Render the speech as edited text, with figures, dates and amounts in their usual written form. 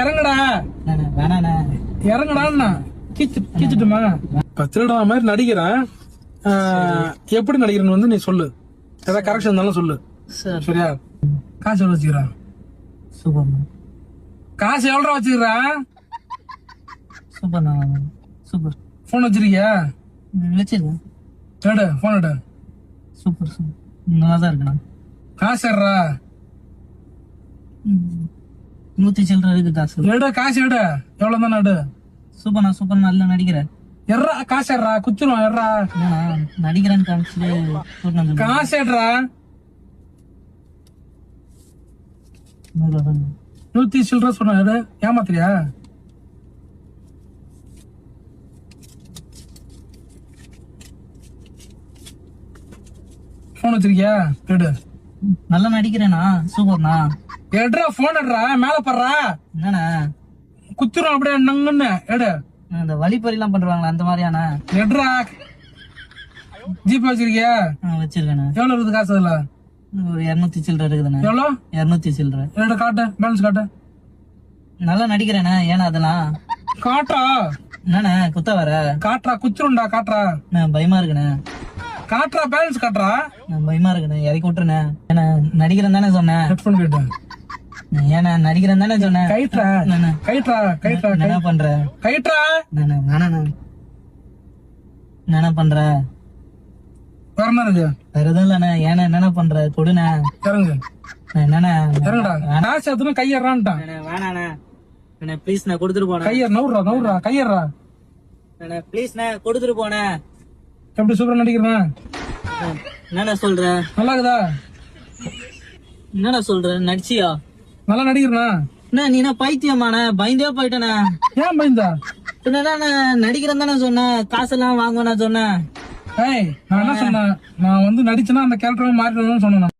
இறங்குடா வேணாண்ணே இறங்குடான்னா கீச்சிட்டுமா. இப்ப திருடா மாதிரி நடிக்கிறேன். எப்படி நடிக்கிறேன்னு வந்து நீ சொல்லு. ஏதாவது கரெக்ஷன் இருந்தாலும் சொல்லு. சரியா? காசு எவ்வளவு வச்சுக்கிறா? சூப்பர். காசு எவ்வளோ வச்சுக்கிறா? Super super. போன் வச்சிருக்கியா? வச்சிருக்கேன். எடு போன் எடு. Super super. நல்லா தான் இருக்குண்ணா. காசு எடுறா. 100 சில்லற இருக்கு காசு. எடு காசு எடு. எவ்வளவு தானே எடு. சூப்பர்ண்ணா சூப்பர். நல்லா நடிக்கிறேன். எர்றா காசு எட்றா. குச்சிரும் எர்றா. நடிக்கிறேன்னு காமிச்சிட்டு காசு எடுறா. 100 சில்லற சொன்ன எடு. ஏமாத்திரியா? போன் வச்சிருக்கியா? எடு. நல்லா நடிக்கிறேண்ணா. சூப்பர்ண்ணா. எடுறா போன் எடுறா. மேல படுறா. என்னண்ணா குச்சிரும் அப்படியே நங்குன்னு எடு. இந்த வழிப்பறிலாம் பண்றாங்களா அந்த மாதிரியாண்ணா? எடுறா. ஜிபே வச்சிருக்கியா? வச்சிருக்கேண்ணா. எவ்வளவு இருக்குது காசு அதுல? ஒரு 200 சில்லற இருக்குதுண்ணா. எவ்வளோ? 200 சில்லற. எடு காட்டு. பேலன்ஸ் காட்டு. நல்லா நடிக்கிறேண்ணா. ஏன்னா அதெல்லாம் காட்டா. என்னண்ணா குத்த வர காட்டுறா. குச்சிருண்டா காட்டுறா. பயமா இருக்குண்ணே. காட்டுறா. பேலன்ஸ் காட்டுறா. பயமா இருக்குண்ணே. இறக்கி விட்டுருண்ணே. ஏன்னா நடிக்கிறேன் தானே சொன்னேன். ஹெட்போன் கேட்டேன். ஏன்னா நடிக்கிறேன் தானே சொன்னேன். கைட்ரா. கைட்ரா. கைட்ரா. என்ன பண்ற? கைட்ரா. என்ன பண்ற? வேற என்ன இருக்கு? வேற எதுவும் இல்லண்ணே. ஏன்னா என்னென்ன பண்ற? கொடுண்ணே. இறங்கு. என்னண்ணே இறங்குடா. காசு எத்தனை கையறான்ட்டான். வேணாண்ணே. ப்ளீஸ் நான் கொடுத்துட்டு போனேன். கையர் நவுறா. நவுறா. கையறா. ப்ளீஸ்ண்ணே கொடுத்துட்டு போனேன். எப்படி சூப்பரா நடிக்கிறேன்? என்னண்ணா சொல்ற? நல்லா இருக்குதா? என்னண்ணா சொல்ற? நடிச்சியா? நல்லா நடிக்கிறேனா? என்ன நீ என்ன பைத்தியமாண்ணே? பயந்தே போயிட்டேண்ணே. ஏன் பயந்தா? என்னண்ணா நடிக்கிறேன் தானே சொன்னேன். காசெல்லாம் வாங்குவேன் சொன்னேன். நான் என்ன சொன்னேன்? நான் வந்து நடிச்சேன்னா அந்த கேரக்டர் மாறிடுவேன்னு சொன்னேன்.